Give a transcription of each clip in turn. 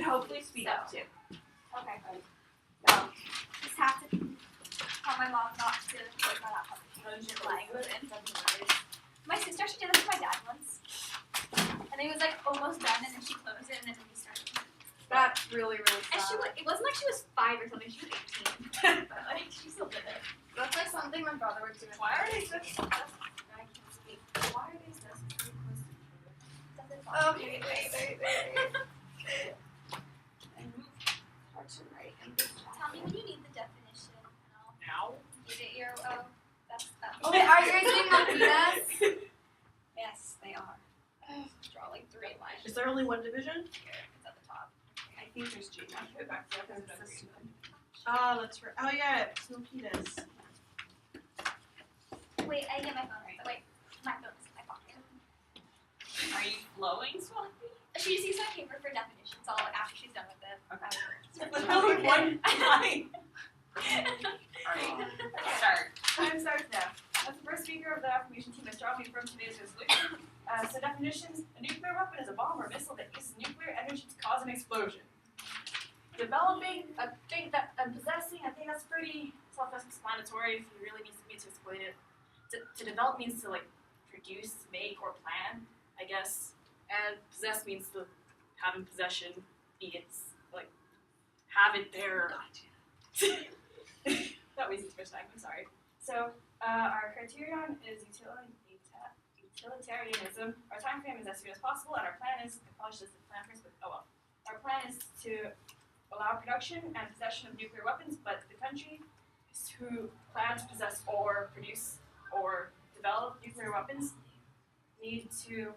can hopefully speak up too. Okay. So, just have to tell my mom not to put that up language. My sister actually did this to my dad once. And he was like almost done and then she closed it and then we started. That's really, really sad. And it wasn't like she was 5 or something, she was 18. But like, she still did it. That's like something my brother would do. Why are they so I can't speak. Why are these desks so close to each other? Okay, wait. Hard to write in this Tell me when you need the definition and I'll now. give it your, that's that. Oh, wait, are you guys doing Malvinas? Yes, they are. Draw like 3 lines. Is there only one division? Here, it's at the top. I think there's G. I can go back to that because it's stupid. Oh, that's right. Oh yeah, Smokitas. Wait, I get my phone right. Wait, my phone's in my pocket. Are you flowing, Swathi? She just uses my paper for definitions all after she's done with it. Literally one line. Alright, start. I'm starting now. As the first speaker of the affirmation team, I strongly affirm today's resolution. So definitions: a nuclear weapon is a bomb or missile that uses nuclear energy to cause an explosion. Developing, and possessing, I think that's pretty self-explanatory if you really need me to explain it. To develop means to like produce, make, or plan, I guess. And possess means to have in possession, be it's like have it there. That wasted too much time, I'm sorry. So our criterion is utilitarianism. Our time frame is as soon as possible, and our plan is, I probably should have said plan first, but oh well. Our plan is to allow production and possession of nuclear weapons, but the countries who plan to possess or produce or develop nuclear weapons need to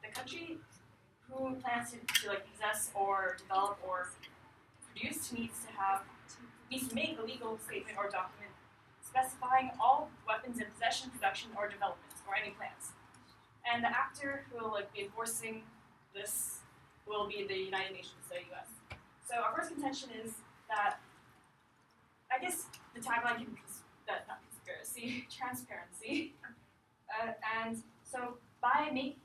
the country who plans to like possess or develop or produce needs to make a legal statement or document specifying all weapons in possession, production, or development, or any plans. And the actor who will like be enforcing this will be the United Nations, the U.S. So our first contention is that I guess the tagline can be not conspiracy, transparency, and so going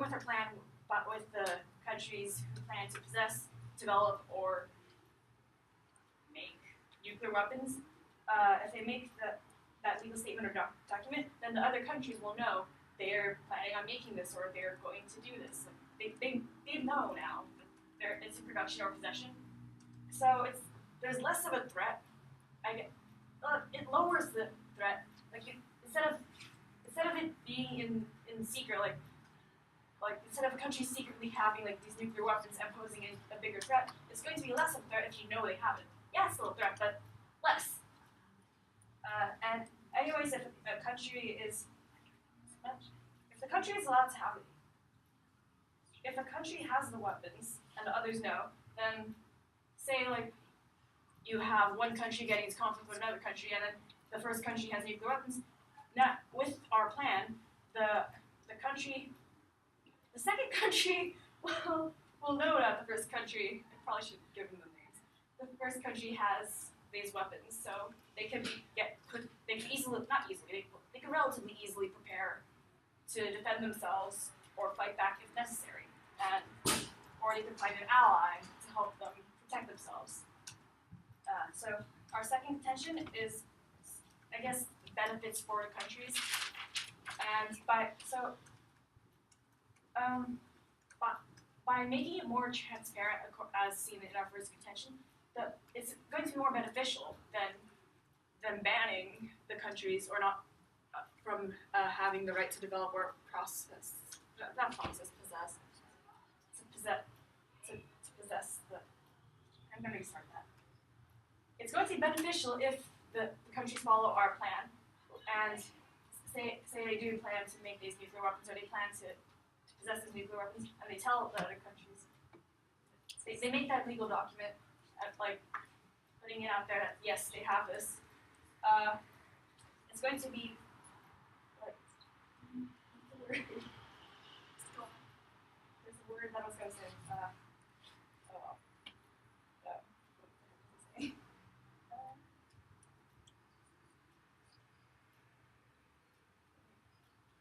with our plan, but with the countries who plan to possess, develop, or make nuclear weapons, if they make that legal statement or document, then the other countries will know they're planning on making this or they're going to do this. Like, they know now that it's in production or possession. So there's less of a threat. It lowers the threat. Like instead of it being in secret, like instead of a country secretly having like these nuclear weapons and posing a bigger threat, it's going to be less of a threat if you know they have it. Yeah, it's still a threat, but less. And anyways, if a country is allowed to have it, if a country has the weapons and the others know, then say like you have one country getting into conflict with another country, and then the first country has nuclear weapons. Now, with our plan, the second country will know that the first country. I probably should give them the names. The first country has these weapons, so they can they can relatively easily prepare to defend themselves or fight back if necessary, or they can find an ally to help them protect themselves. So our second contention is, I guess, benefits for the countries, and by making it more transparent, as seen in our first contention, it's going to be more beneficial than banning the countries or not from having the right to develop or possess the. I'm going to restart that. It's going to be beneficial if the countries follow our plan and say they do plan to make these nuclear weapons or they plan to possess these nuclear weapons, and they tell the other countries. They make that legal document, like putting it out there that yes, they have this. It's going to be like there's a word that I was going to say.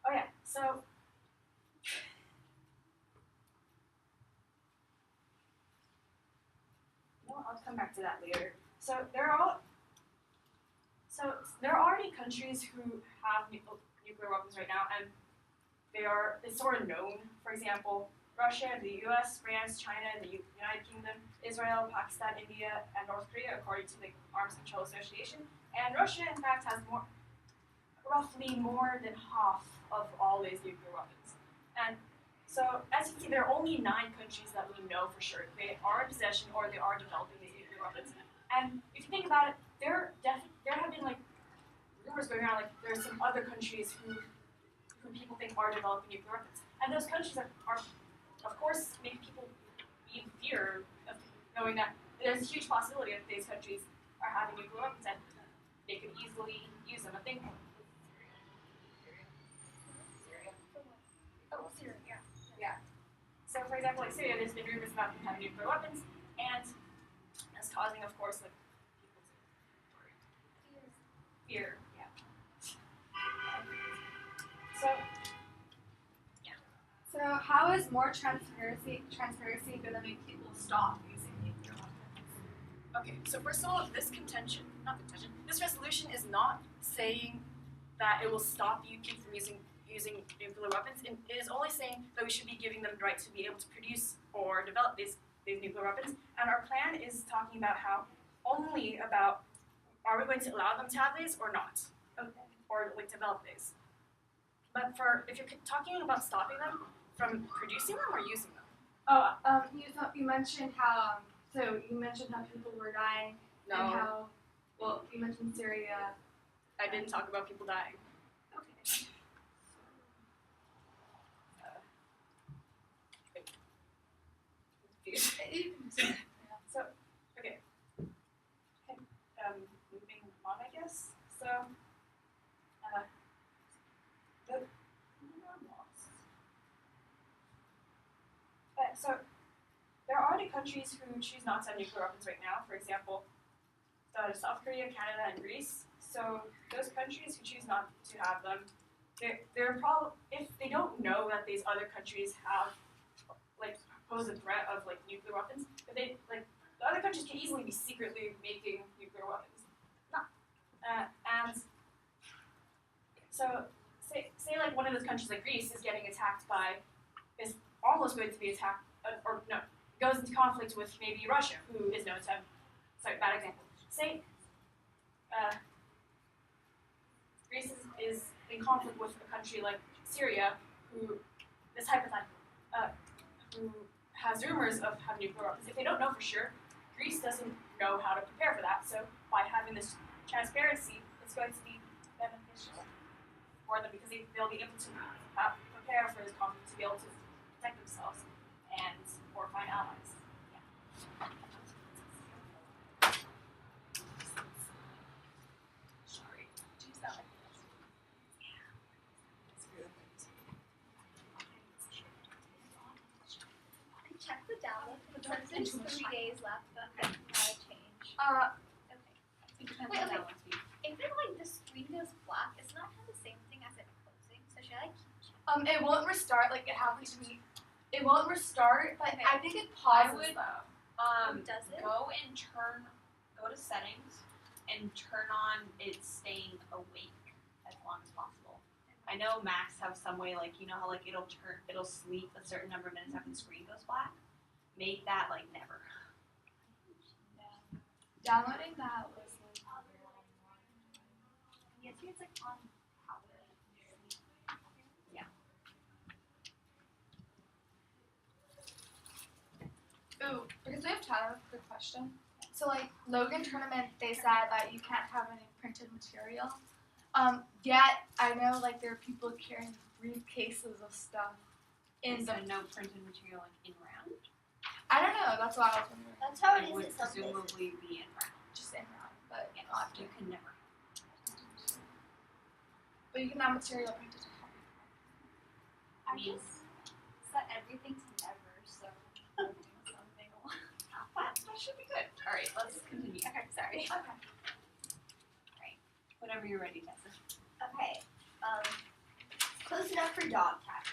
Oh yeah, so come back to that later. So there are already countries who have nuclear weapons right now, and it's sort of known. For example, Russia, the U.S., France, China, the United Kingdom, Israel, Pakistan, India, and North Korea, according to the Arms Control Association. And Russia, in fact, has roughly more than half of all these nuclear weapons. And so, as you can see, there are only 9 countries that we know for sure they are in possession or they are developing these nuclear weapons. And if you think about it, there have been like rumors going around like there are some other countries who people think are developing nuclear weapons, and those countries are of course make people be in fear of knowing that there's a huge possibility that these countries are having nuclear weapons and they could easily use them. I think. Oh, Syria, yeah. So, for example, like Syria, there's been rumors about them having nuclear weapons, and that's causing, of course, like people's fear. Yeah. So how is more transparency going to make people stop using nuclear weapons? Okay, so first of all, this resolution is not saying that it will stop UK from using nuclear weapons. It is only saying that we should be giving them the right to be able to produce or develop these nuclear weapons. And our plan is talking about are we going to allow them to have these or not? Okay. Or like develop these. But if you're talking about stopping them from producing them or using them? You mentioned how people were dying No. and how you mentioned Syria. I didn't talk about people dying. Okay. So, okay. Moving on, I guess. So, so there are already countries who choose not to have nuclear weapons right now. For example, South Korea, Canada, and Greece. So those countries who choose not to have them, they're probably, if they don't know that these other countries have pose a threat of nuclear weapons, but the other countries can easily be secretly making nuclear weapons. And so say one of those countries like Greece is getting attacked is almost going to be attacked, goes into conflict with maybe Russia, who is known to have, sorry, bad example. Say Greece is in conflict with a country like Syria, who has rumors of having nuclear weapons. If they don't know for sure, Greece doesn't know how to prepare for that. So by having this transparency, it's going to be beneficial for them because they'll be able to prepare for this conflict to be able to protect themselves or find allies. Yeah. Sorry. Use that like this. I checked the download. It says there's 3 days left, but I don't know how to change. Okay. It depends Wait, on okay. that one speed. If the screen goes black, it's not kind of the same thing as it closing. So should I keep checking? It won't restart. It happens to me. It won't restart, but Okay. I think it I pauses would though. Does it? go to settings and turn on it staying awake as long as possible. I know Macs have some way how it'll sleep a certain number of minutes after the screen goes black. Make that never. Downloading that was Yes, it's on power. Ooh, because we have time, I have a quick question. So Logan tournament, they said that you can't have any printed material. Yet I know there are people carrying briefcases of stuff in the. no printed material in round. I don't know. That's what I was wondering. That's how it It is would at some places. presumably be in round. Just in round, but Yes, not. you can never. But you can have material printed. I just set everything to never, so I'm doing something. That should be good. All right, let's continue. Okay, sorry. Okay. Whenever you're ready, Tessa. Okay, close enough for dog tags.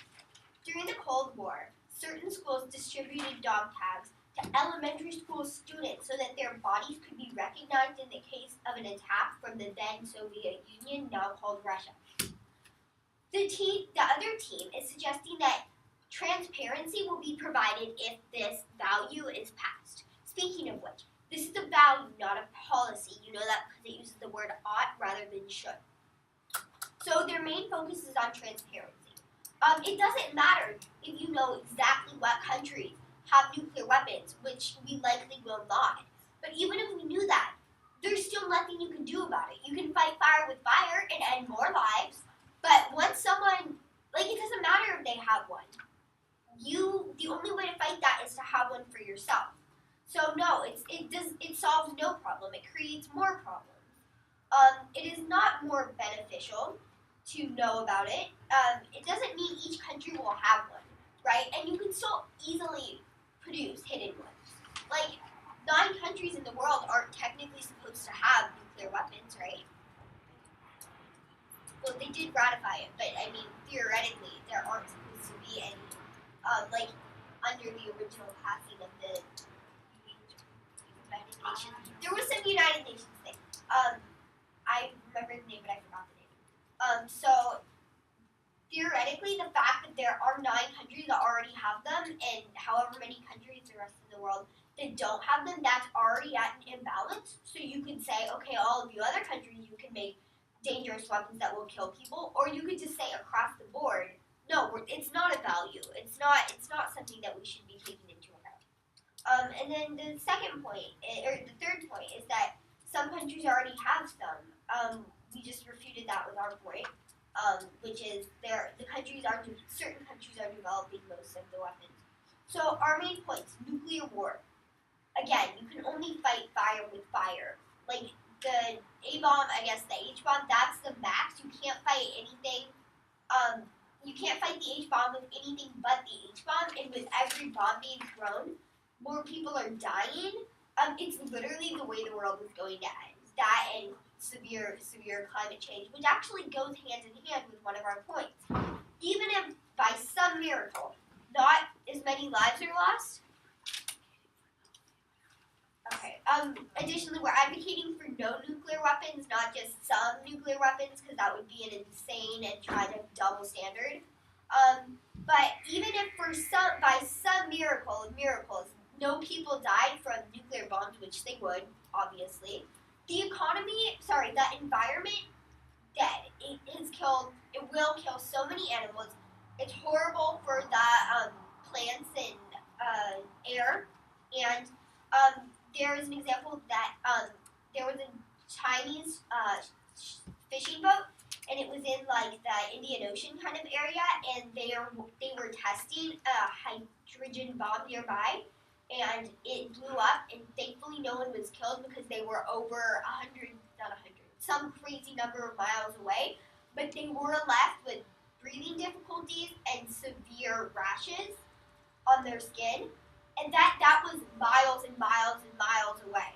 During the Cold War, certain schools distributed dog tags to to elementary school students so that their bodies could be recognized in the case of an attack from the then Soviet Union, now called Russia. The other team is suggesting that transparency will be provided if this value is passed. Speaking of which, this is a value, not a policy. You know that because it uses the word ought rather than should. So their main focus is on transparency. It doesn't matter if you know exactly what countries have nuclear weapons, which we likely will not. But even if we knew that, there's still nothing you can do about it. You can fight fire with fire and end more lives, but once someone, it doesn't matter if they have one. The only way to fight that is to have one for yourself. So no, it solves no problem. It creates more problems. It is not more beneficial to know about it. It doesn't mean each country will have one, right? And you can still easily produce hidden ones. 9 countries in the world aren't technically supposed to have nuclear weapons, right? Well, they did ratify it, but I mean, theoretically, there aren't supposed to be any, under the original passing of the United Nations. There was some United Nations thing. I remember the name, but I forgot the name. So, theoretically, the fact that there are 9 countries that already have them, and however many countries the rest of the world that don't have them, that's already at an imbalance. So you could say, okay, all of you other countries, you can make dangerous weapons that will kill people, or you could just say across the board, no, it's not a value. It's not something that we should be taking into account. And then the second point, or the third point, is that some countries already have some. We just refuted that with our point, which is certain countries are developing most of the weapons. So our main points: nuclear war. Again, you can only fight fire with fire. The A-bomb, I guess the H-bomb, that's the max. You can't fight anything. You can't fight the H-bomb with anything but the H-bomb. And with every bomb being thrown, more people are dying. It's literally the way the world is going to end. That and severe climate change, which actually goes hand in hand with one of our points. Even if by some miracle, not as many lives are lost. Okay. Additionally, we're advocating for no nuclear weapons, not just some nuclear weapons, because that would be an insane and kind of double standard. But even if by some miracle of miracles, no people died from nuclear bombs, which they would, obviously, the environment dead. It will kill so many animals. It's horrible for the plants and air, and there is an example that there was a Chinese fishing boat, and it was in the Indian Ocean kind of area, and they were testing a hydrogen bomb nearby, and it blew up, and thankfully no one was killed because they were over some crazy number of miles away, but they were left with breathing difficulties and severe rashes on their skin. And that was miles and miles and miles away.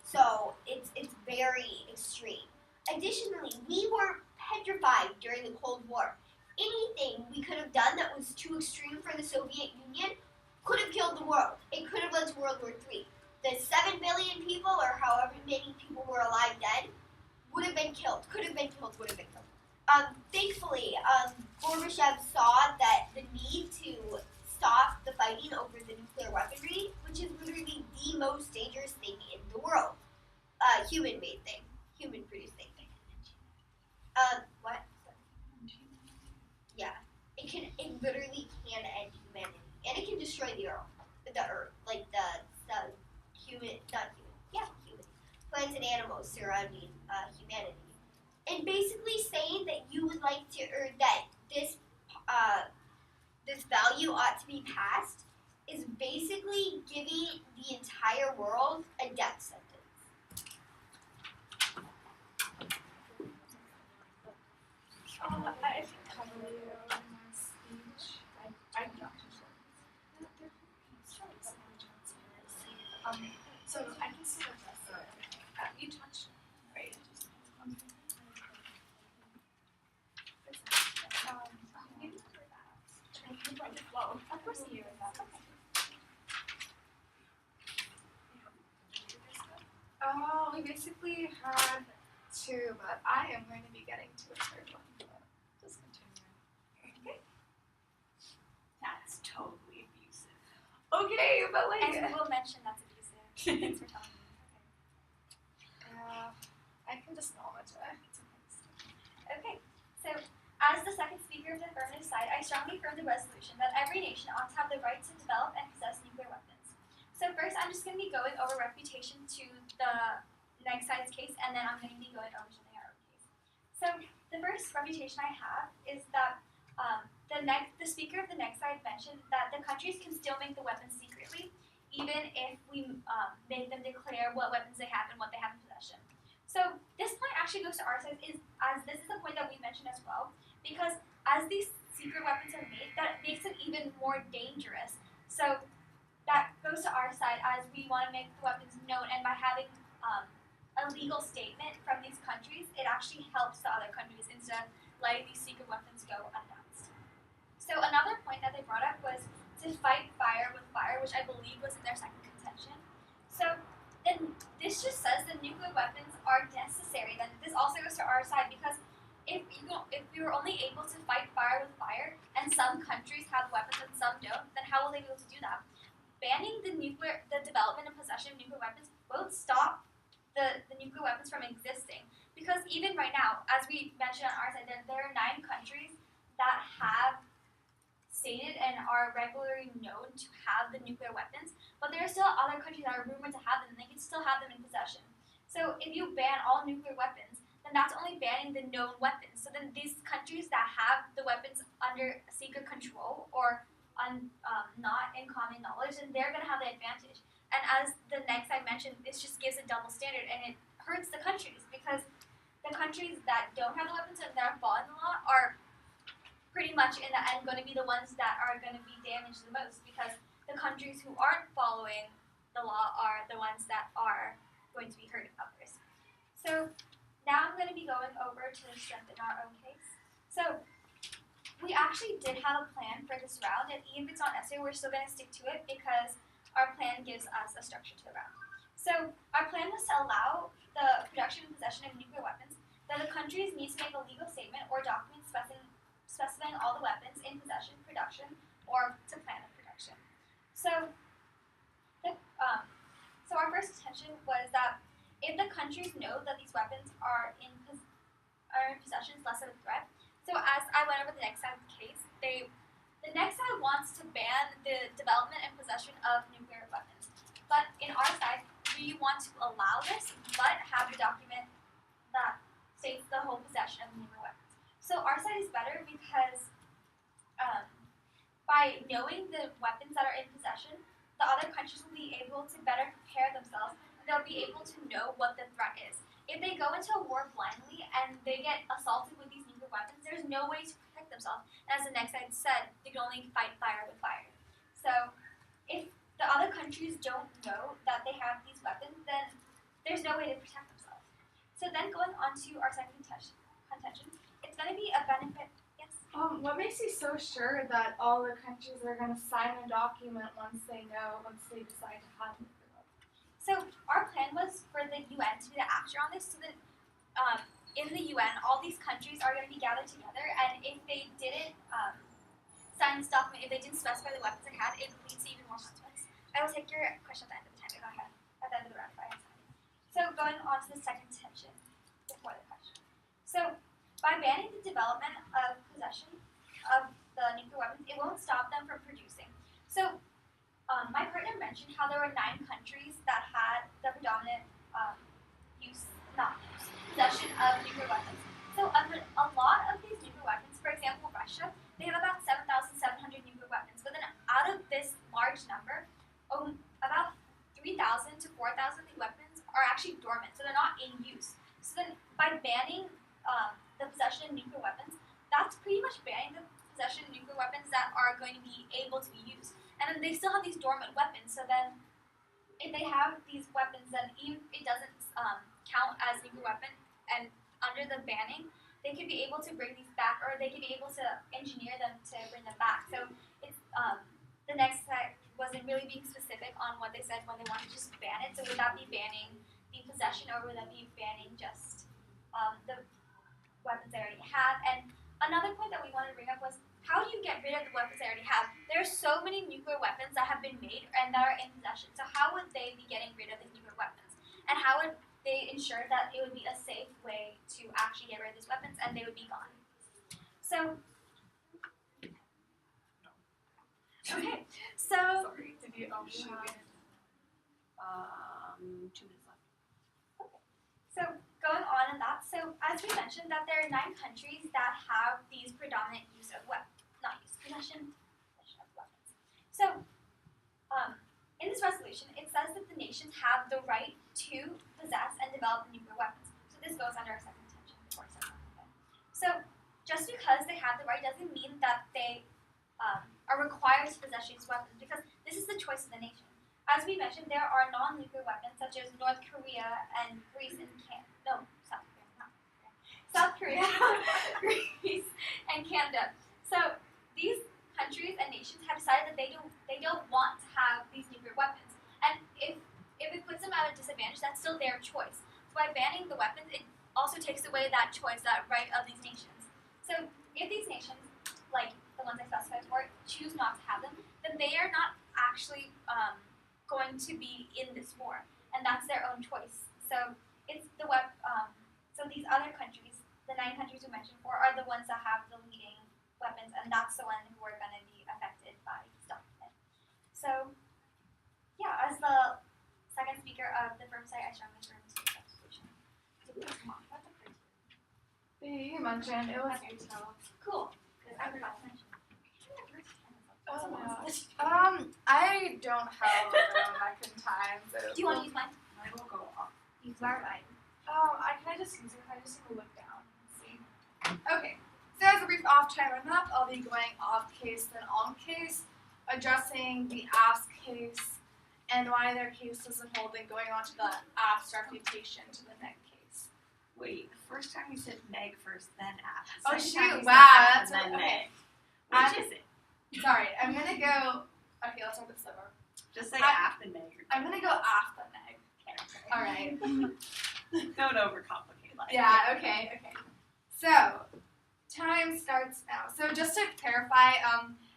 So it's very extreme. Additionally, we were petrified during the Cold War. Anything we could have done that was too extreme for the Soviet Union could have killed the world. It could have led to World War III. The 7 billion people, or however many people were alive dead, would have been killed. Could have been killed, would have been killed. Thankfully, Gorbachev saw that the need to stop the fighting over the nuclear weaponry, which is literally the most dangerous thing in the world. Human-made thing. Human-produced thing. What? Yeah. It literally can end humanity. And it can destroy the Earth. Plants and animals surrounding humanity. And basically saying that you would like to, or that this value ought to be passed is basically giving the entire world a death sentence. I think probably speech. I so I can sort of address you touched right. Of course you. We basically had 2, but I am going to be getting to a 3rd one. But just continue. That's totally abusive. Okay, but like, And we will mention that's abusive. Thanks for telling me. I can just acknowledge it. Okay, so as the second speaker of the affirmative side, I strongly affirm the resolution that every nation ought to have the right to develop and possess nuclear weapons. So first, I'm just going to be going over refutation to the next side's case, and then I'm going to be going over something our own case. So the first refutation I have is that the speaker of the next side mentioned that the countries can still make the weapons secretly, even if we make them declare what weapons they have and what they have in possession. So this point actually goes to our side, as this is a point that we mentioned as well, because as these secret weapons are made, that makes it even more dangerous. So that goes to our side, as we want to make the weapons known, and by having a legal statement from these countries, it actually helps the other countries instead of letting these secret weapons go unannounced. So another point that they brought up was to fight fire with fire, which I believe was in their second contention. So then this just says that nuclear weapons are necessary. Then this also goes to our side, because if we were only able to fight fire with fire, and some countries have weapons and some don't, then how will they be able to do that? Banning the development and possession of nuclear weapons won't stop the nuclear weapons from existing, because even right now, as we mentioned on our side, there are 9 countries that have stated and are regularly known to have the nuclear weapons, but there are still other countries that are rumored to have them, and they can still have them in possession. So if you ban all nuclear weapons, then that's only banning the known weapons. So then these countries that have the weapons under secret control or not in common knowledge, then they're going to have the advantage. And as the next I mentioned, this just gives a double standard, and it hurts the countries, because the countries that don't have the weapons and that are following the law are pretty much in the end going to be the ones that are going to be damaged the most, because the countries who aren't following the law are the ones that are going to be hurting others. So now I'm going to be going over to strengthen our own case. So we actually did have a plan for this round, and even if it's not necessary, we're still going to stick to it because our plan gives us a structure to the round. So our plan was to allow the production and possession of nuclear weapons, that the countries need to make a legal statement or document specifying all the weapons in possession, production, or to plan a production. So our first intention was that if the countries know that these weapons are in possession, it's less of a threat. So as I went over the next side of the case, the next side wants to ban the development and possession of nuclear weapons. But in our side, we want to allow this, but have the document that states the whole possession of nuclear weapons. So our side is better because by knowing the weapons that are in possession, the other countries will be able to better prepare themselves, and they'll be able to know what the threat is. If they go into a war blindly and they get assaulted with these nuclear weapons, there's no way to protect themselves. And as the next slide said, they can only fight fire with fire. So if the other countries don't know that they have these weapons, then there's no way to protect themselves. So then going on to our second contention, it's going to be a benefit. Yes? What makes you so sure that all the countries are going to sign a document once they decide to have nuclear weapons? So our plan was for the UN to be the actor on this, so that in the UN, all these countries are going to be gathered together, and if they didn't sign this document, if they didn't specify the weapons they had, it leads to even more consequences. I will take your question at the end of the time. Go ahead. At the end of the round, if I have time. So going on to the second tension before the question. So by banning the development of possession of the nuclear weapons, it won't stop them from producing. So my partner mentioned how there were 9 countries that had the predominant possession of nuclear weapons. So a lot of these nuclear weapons, for example, Russia, they have about 7,700 nuclear weapons. But then out of this large number, about 3,000 to 4,000 of the weapons are actually dormant, so they're not in use. So then by banning the possession of nuclear weapons, that's pretty much banning the possession of nuclear weapons that are going to be able to be used. And then they still have these dormant weapons, so then if they have these weapons, then even if it doesn't count as a nuclear weapon, and under the banning, they could be able to bring these back, or they could be able to engineer them to bring them back. So it's the next slide wasn't really being specific on what they said when they wanted to just ban it. So would that be banning the possession, or would that be banning just the weapons they already have? And another point that we wanted to bring up was, how do you get rid of the weapons they already have? There are so many nuclear weapons that have been made and that are in possession. So how would they be getting rid of these nuclear weapons? And how would they ensure that it would be a safe way to actually get rid of these weapons and they would be gone? So, okay, so Sorry. Did you? Oh, shoot. 2 minutes left. So going on in that, so as we mentioned that there are 9 countries that have these predominant use of possession of weapons. So in this resolution, it says that the nations have the right to possess and develop nuclear weapons. So this goes under our second intention before I said something. So just because they have the right doesn't mean that they are required to possess these weapons, because this is the choice of the nation. As we mentioned, there are non-nuclear weapons such as North Korea and Greece and South Korea, Greece, and Canada. So these countries and nations have decided that they don't want to have these nuclear weapons. And if it puts them at a disadvantage, that's still their choice. So by banning the weapons, it also takes away that choice, that right of these nations. So if these nations, like the ones I specified before, choose not to have them, then they are not actually going to be in this war, and that's their own choice. So it's so these other countries, the 9 countries we mentioned before, are the ones that have the leading weapons, and that's the ones who are going to be affected by this document. So, yeah, as the second speaker of the firm site, I strongly affirm this resolution. You mentioned it was Utah. Cool, because I forgot to mention. Oh no. I don't have a American time, so. Do you want to use mine? I will go off. Use mine. Can I just use it? I just need to look down and see. Okay. So as a brief off-timer map, I'll be going off case then on case, addressing the ask case and why their case doesn't hold, and going on to the abstract mutation to the neg case. Wait, the first time you said neg first, then app. Oh, Second shoot, time you said wow, app that's and then what- okay. neg. Which is it? Sorry, I'm gonna go. Okay, let's start this over. Just say I- app and neg. I'm gonna go off the neg. Okay. All right. Don't overcomplicate life. Yeah, okay. So, time starts now. So just to clarify,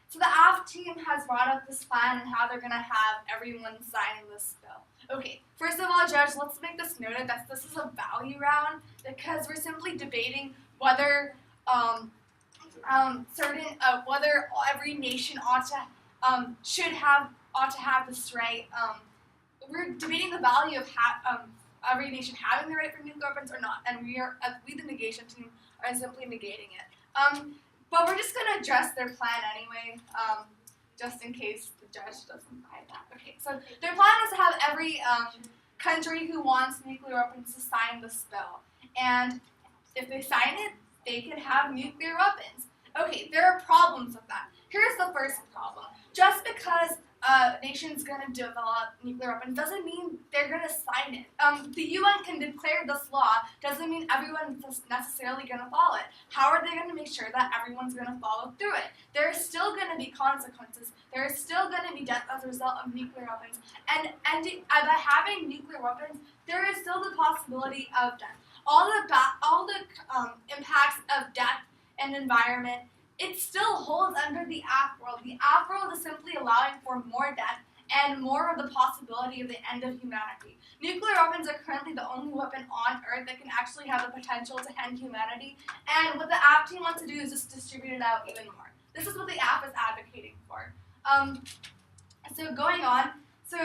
so the AF team has brought up this plan and how they're going to have everyone sign this bill. Okay, first of all, Judge, let's make this noted that this is a value round, because we're simply debating whether whether every nation ought to have this right. We're debating the value of every nation having the right for nuclear weapons or not, and we, the negation team, are simply negating it. But we're just going to address their plan anyway, just in case the judge doesn't buy that. Okay, so their plan is to have every country who wants nuclear weapons to sign this bill, and if they sign it, they can have nuclear weapons. Okay, there are problems with that. Here's the first problem. Just because a nation's going to develop nuclear weapons doesn't mean they're going to sign it. The UN can declare this law, doesn't mean everyone's necessarily going to follow it. How are they going to make sure that everyone's going to follow through it? There are still going to be consequences. There is still going to be death as a result of nuclear weapons. And by having nuclear weapons, there is still the possibility of death. All the impacts of death and environment, it still holds under the AF world. The AF world is simply allowing for more death and more of the possibility of the end of humanity. Nuclear weapons are currently the only weapon on Earth that can actually have the potential to end humanity, and what the AF team wants to do is just distribute it out even more. This is what the AF is advocating for. So going on, so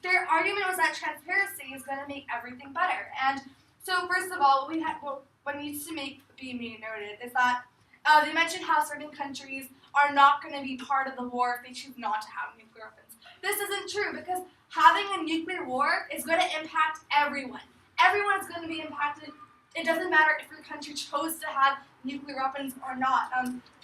their argument was that transparency is going to make everything better. And so first of all, what needs to be made noted is that they mentioned how certain countries are not going to be part of the war if they choose not to have nuclear weapons. This isn't true, because having a nuclear war is going to impact everyone. Everyone is going to be impacted. It doesn't matter if your country chose to have nuclear weapons or not.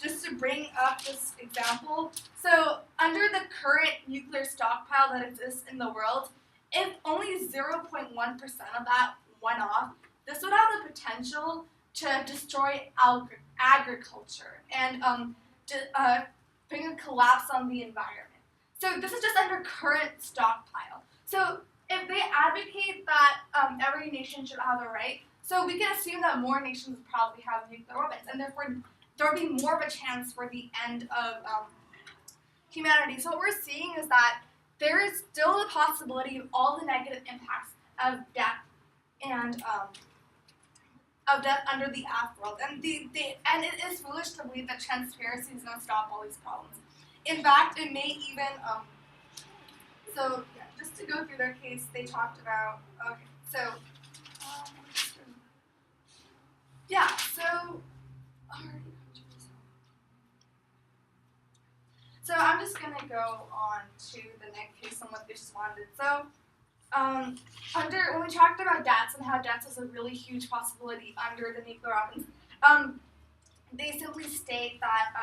Just to bring up this example, so under the current nuclear stockpile that exists in the world, if only 0.1% of that went off, this would have the potential to destroy agriculture and bring a collapse on the environment. So this is just under current stockpile. So if they advocate that every nation should have the right, so we can assume that more nations would probably have nuclear weapons, and therefore there would be more of a chance for the end of humanity. So what we're seeing is that there is still a possibility of all the negative impacts of death and of death under the afterworld. And and it is foolish to believe that transparency is going to stop all these problems. In fact, it may even so yeah, just to go through their case, they talked about So I'm just gonna go on to the next case on what they responded. So when we talked about deaths and how deaths is a really huge possibility under the nuclear weapons, they simply state that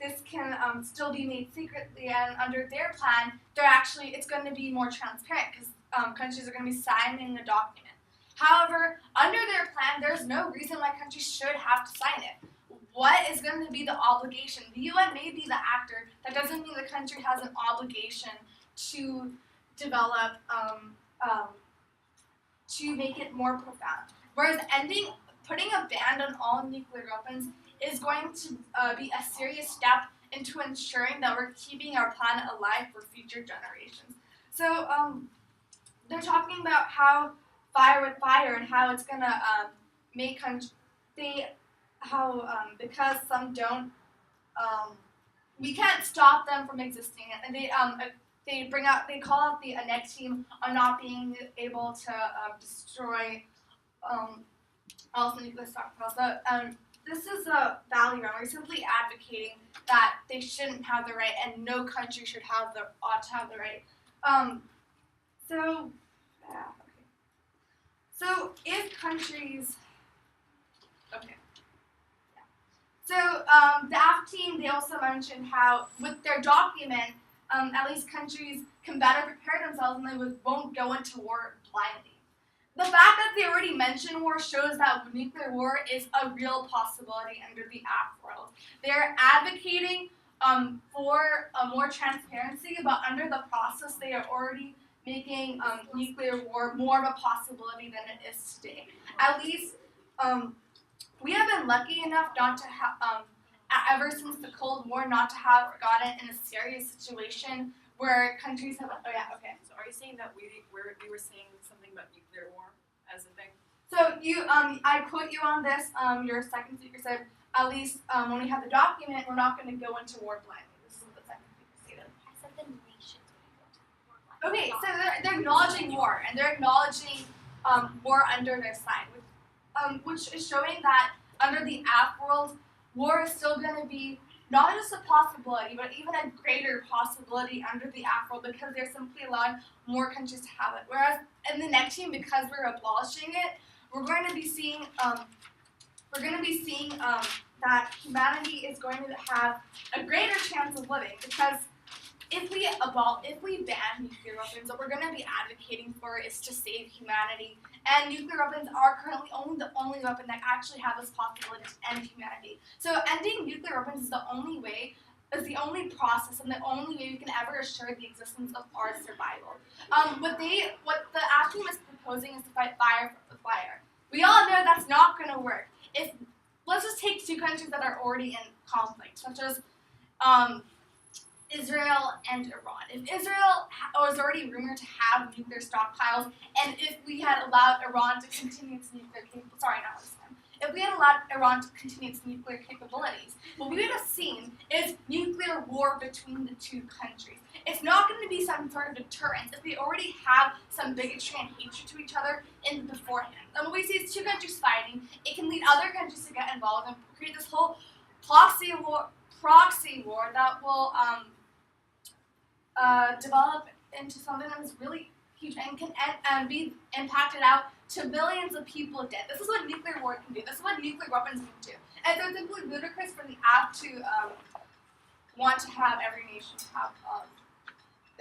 this can still be made secretly, and under their plan, it's going to be more transparent because countries are going to be signing a document. However, under their plan, there's no reason why countries should have to sign it. What is going to be the obligation? The UN may be the actor. That doesn't mean the country has an obligation to develop, to make it more profound. Whereas putting a ban on all nuclear weapons is going to be a serious step into ensuring that we're keeping our planet alive for future generations. So they're talking about how fire with fire and how it's going to make countries, because some don't, we can't stop them from existing. And they call out the next team on not being able to destroy all the nuclear stockpiles. But this is a value round. We're simply advocating that they shouldn't have the right, and no country ought to have the right. So if countries, So the AF team, they also mentioned how with their document, at least countries can better prepare themselves and they won't go into war blindly. The fact that they already mentioned war shows that nuclear war is a real possibility under the AF world. They're advocating for more transparency, but under the process, they are already making nuclear war more of a possibility than it is today. At least we have been lucky enough not to have, ever since the Cold War, not to have gotten in a serious situation where countries have. So are you saying that we were saying something about nuclear war as a thing? So I quote you on this. Your second speaker said, at least when we have the document, we're not going to go into war blindly. This is what the second speaker stated. I said the nations would go to war blindly. Okay, so they're acknowledging war, and they're acknowledging war under their side, which is showing that under the AF world, war is still going to be not just a possibility, but even a greater possibility under the AF world because they're simply allowing more countries to have it. Whereas in the next team, because we're abolishing it, we're going to be seeing that humanity is going to have a greater chance of living because if we ban nuclear weapons, what we're going to be advocating for is to save humanity. And nuclear weapons are currently the only weapon that actually have this possibility to end humanity. So ending nuclear weapons is the only process, and the only way we can ever assure the existence of our survival. What the AF team is proposing is to fight fire with fire. We all know that's not going to work. Let's just take two countries that are already in conflict, such as Israel and Iran. If Israel was already rumored to have nuclear stockpiles, and if we had allowed Iran to continue its nuclear if we had allowed Iran to continue its nuclear capabilities, what we would have seen is nuclear war between the two countries. It's not going to be some sort of deterrence if they already have some bigotry and hatred to each other in beforehand. And what we see is two countries fighting. It can lead other countries to get involved and create this whole proxy war that will develop into something that is really huge and can be impacted out to millions of people dead. This is what nuclear war can do. This is what nuclear weapons can do. And so it's simply ludicrous for the AF to want to have every nation have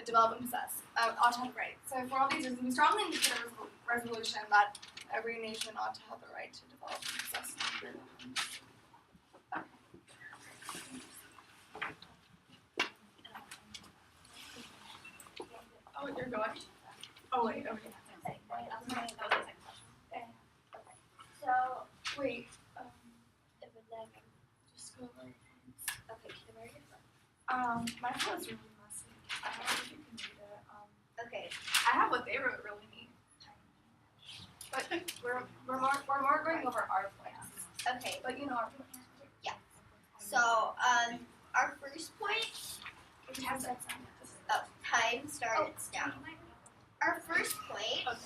develop and possess, ought to have the right. So for all these reasons, we strongly indicate a resolution that every nation ought to have the right to develop and possess nuclear weapons. Oh, you're going? Oh wait, okay. That was my second question. So, Wait, it would then just go like. okay, can I read it? My phone is really messy. I don't know if you can read it. Okay. I have what they wrote really neat. But we're more going over our plans. Okay. But you know our plans. So, our first point, time starts now. Our first point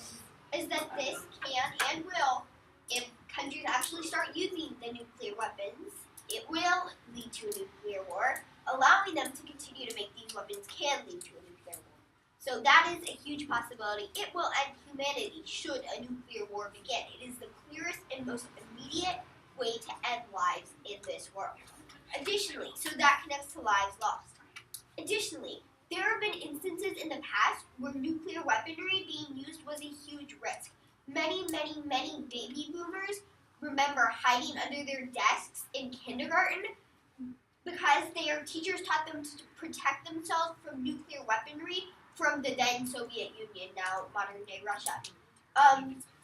is that this can and will, if countries actually start using the nuclear weapons, it will lead to a nuclear war. Allowing them to continue to make these weapons can lead to a nuclear war. So that is a huge possibility. It will end humanity should a nuclear war begin. It is the clearest and most immediate way to end lives in this world. Additionally, so that connects to lives lost. Additionally, there have been instances in the past where nuclear weaponry being used was a huge risk. Many baby boomers remember hiding under their desks in kindergarten because their teachers taught them to protect themselves from nuclear weaponry from the then Soviet Union, now modern day Russia.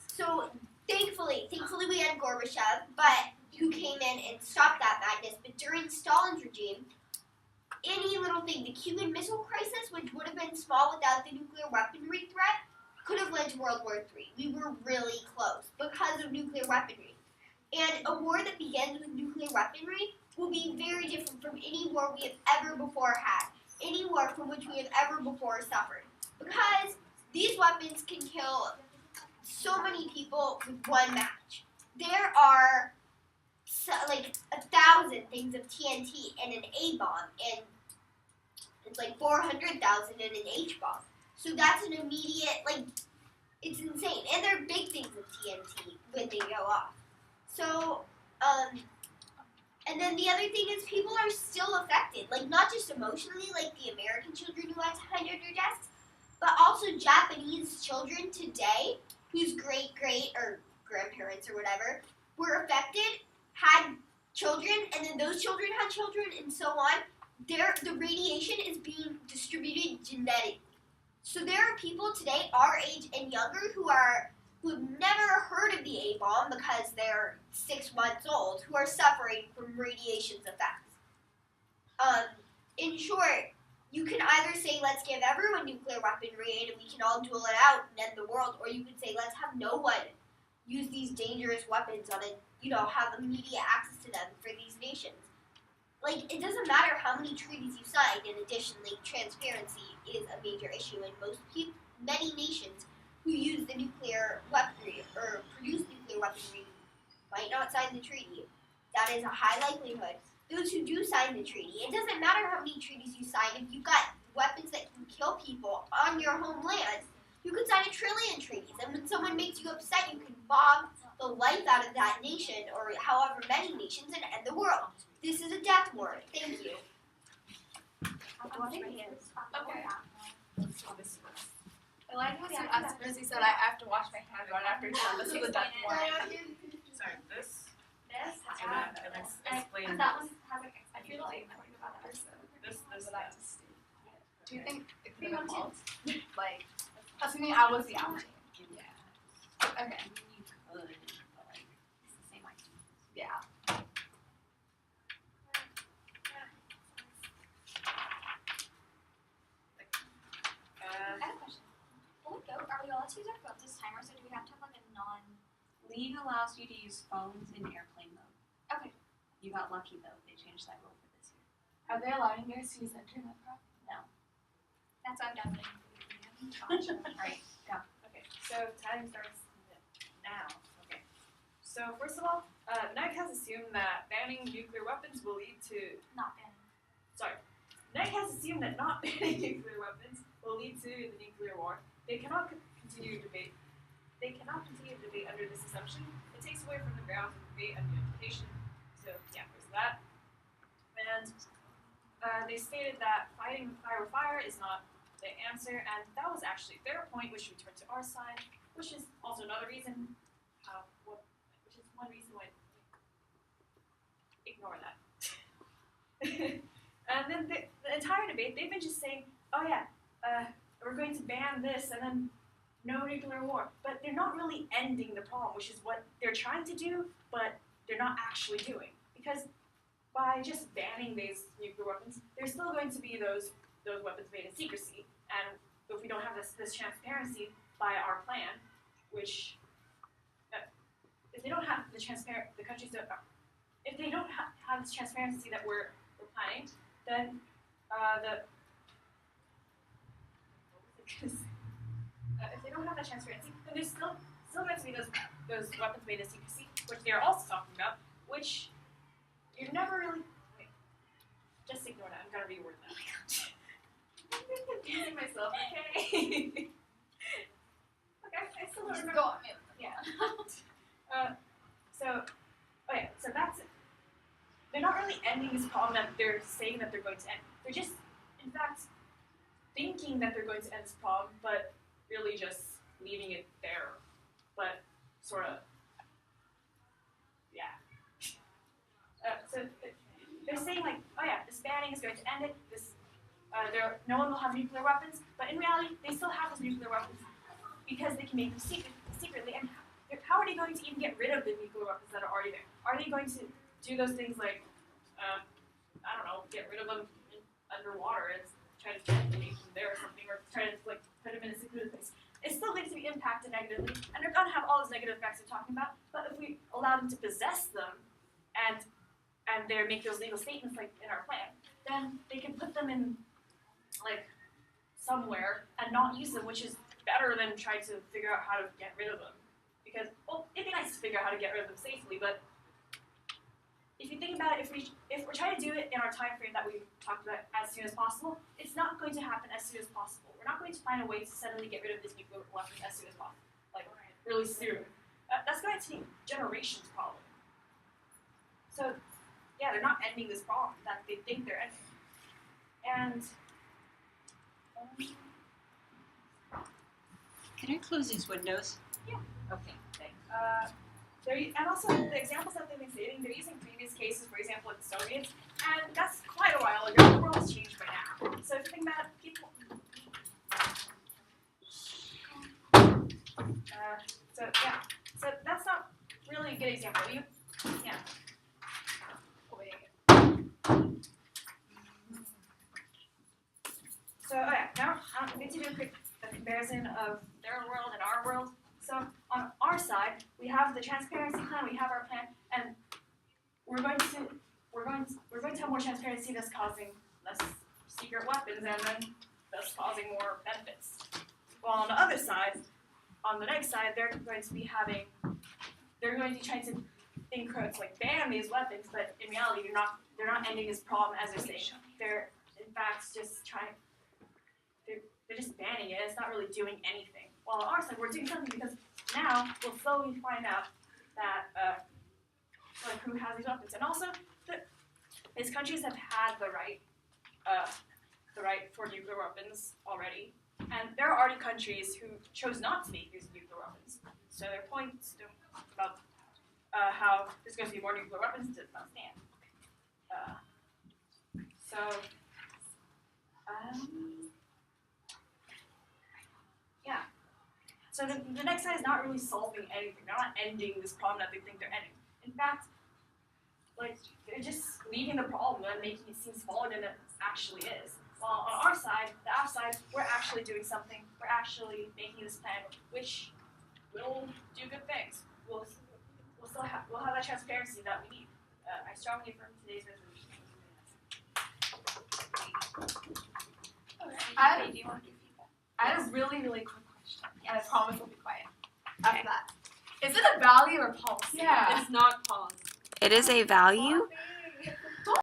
So thankfully we had Gorbachev, but who came in and stopped that madness. But during Stalin's regime, any little thing, the Cuban Missile Crisis, which would have been small without the nuclear weaponry threat, could have led to World War III. We were really close because of nuclear weaponry. And a war that begins with nuclear weaponry will be very different from any war we have ever before had, any war from which we have ever before suffered. Because these weapons can kill so many people with one match. There are like 1,000 things of TNT and an A bomb, and it's like 400,000 in an H bomb. So that's an immediate, like, it's insane. And they're big things of TNT when they go off. So, and then the other thing is people are still affected, like not just emotionally, like the American children who had to hide under desks, but also Japanese children today whose great or grandparents or whatever were affected, had children, and then those children had children, and so on. The radiation is being distributed genetically. So there are people today, our age and younger, who have never heard of the A-bomb because they're 6 months old, who are suffering from radiation's effects. In short, you can either say, let's give everyone nuclear weaponry and we can all duel it out and end the world, or you could say, let's have no one use these dangerous weapons on it, have immediate access to them for these nations. Like, it doesn't matter how many treaties you signed, and additionally, transparency is a major issue, and many nations who use the nuclear weaponry or produce nuclear weaponry might not sign the treaty. That is a high likelihood. Those who do sign the treaty, it doesn't matter how many treaties you sign. If you've got weapons that can kill people on your homeland, you could sign 1 trillion treaties. And when someone makes you upset, you can bomb the life out of that nation or however many nations and end the world. This is a death warrant. Thank you. Okay. I like how he said I have to wash my hands right after done. This is a death warrant. Sorry, this. This And then explain that one has like I feel like this. do you think it could have involved? Like, assuming I was the out team. Yeah. Okay. You could, but like, it's the same idea. Yeah. I have a question. Are we allowed to use our phones as timers, or do we have to have like a non? League allows you to use phones in airplane mode. Okay. You got lucky though; they changed that rule for this year. Are they allowing you guys to use internet, bro? That's what I'm done with. Right. Go. Okay, so time starts now. Okay. So first of all, NIC has assumed that banning nuclear weapons will lead to Not banning. NIC has assumed that not banning nuclear weapons will lead to the nuclear war. They cannot continue debate. They cannot continue debate under this assumption. It takes away from the grounds of debate and unification. So yeah, there's that. And they stated that fighting fire with fire is not the answer, and that was actually their point, which we turned to our side, which is also another reason, which is one reason why. Ignore that. And then the entire debate, they've been just saying, oh yeah, we're going to ban this, and then no nuclear war. But they're not really ending the problem, which is what they're trying to do, but they're not actually doing. Because by just banning these nuclear weapons, there's still going to be those weapons made in secrecy. And if we don't have this transparency by our plan, which if they don't have the countries don't, if they don't have this transparency that we're planning, then if they don't have that transparency, then there's still going to be those weapons made in secrecy, which they are also talking about, which you're never really. Wait, just ignore that. I'm gonna reword that. I'm confusing myself. Okay. Okay, I still don't remember. Go on mute. Yeah. So that's it. They're not really ending this problem that they're saying that they're going to end. They're just, in fact, thinking that they're going to end this problem, but really just leaving it there. But sort of, yeah. So they're saying like, oh yeah, this banning is going to end it. No one will have nuclear weapons, but in reality, they still have those nuclear weapons because they can make them secretly. And how are they going to even get rid of the nuclear weapons that are already there? Are they going to do those things like, I don't know, get rid of them underwater and try to detonate them there or something, or try to like put them in a secluded place? It's still going to be impacted negatively, and they're going to have all those negative effects we're talking about. But if we allow them to possess them, and they make those legal statements like in our plan, then they can put them in like somewhere and not use them, which is better than trying to figure out how to get rid of them. Because, well, it'd be nice to figure out how to get rid of them safely, but if you think about it, if we're trying to do it in our time frame that we talked about as soon as possible, it's not going to happen as soon as possible. We're not going to find a way to suddenly get rid of this nuclear weapon as soon as possible, like really soon. That's going to take generations, probably. So, yeah, they're not ending this problem that they think they're ending. And Can I close these windows? Yeah. Okay, thanks. and also the examples that they've been stating, they're using previous cases, for example, with the Soviets, and that's quite a while ago. The world has changed by now. So if you think about it, people. So that's not really a good example. So now I'm going to do a comparison of their world and our world. So on our side, we have the transparency plan, we have our plan, and we're going to have more transparency, thus causing less secret weapons, and then thus causing more benefits. While on the other side, on the next side, they're going to be trying to in quotes like ban these weapons, but in reality, they're not ending this problem as they're saying. They're in fact just they're just banning it. It's not really doing anything. While on our side, we're doing something because now we'll slowly find out that who has these weapons, and also these countries have had the right for nuclear weapons already, and there are already countries who chose not to make these nuclear weapons. So their point about how there's going to be more nuclear weapons does not stand. So the next side is not really solving anything. They're not ending this problem that they think they're ending. In fact, like they're just leaving the problem and making it seem smaller than it actually is. While on our side, the app side, we're actually doing something. We're actually making this plan, which will do good things. We'll have that transparency that we need. I strongly affirm today's resolution. I had a really, really quick question. And I promise we'll be quiet after that. Is it a value or policy? It's not policy. It is a value.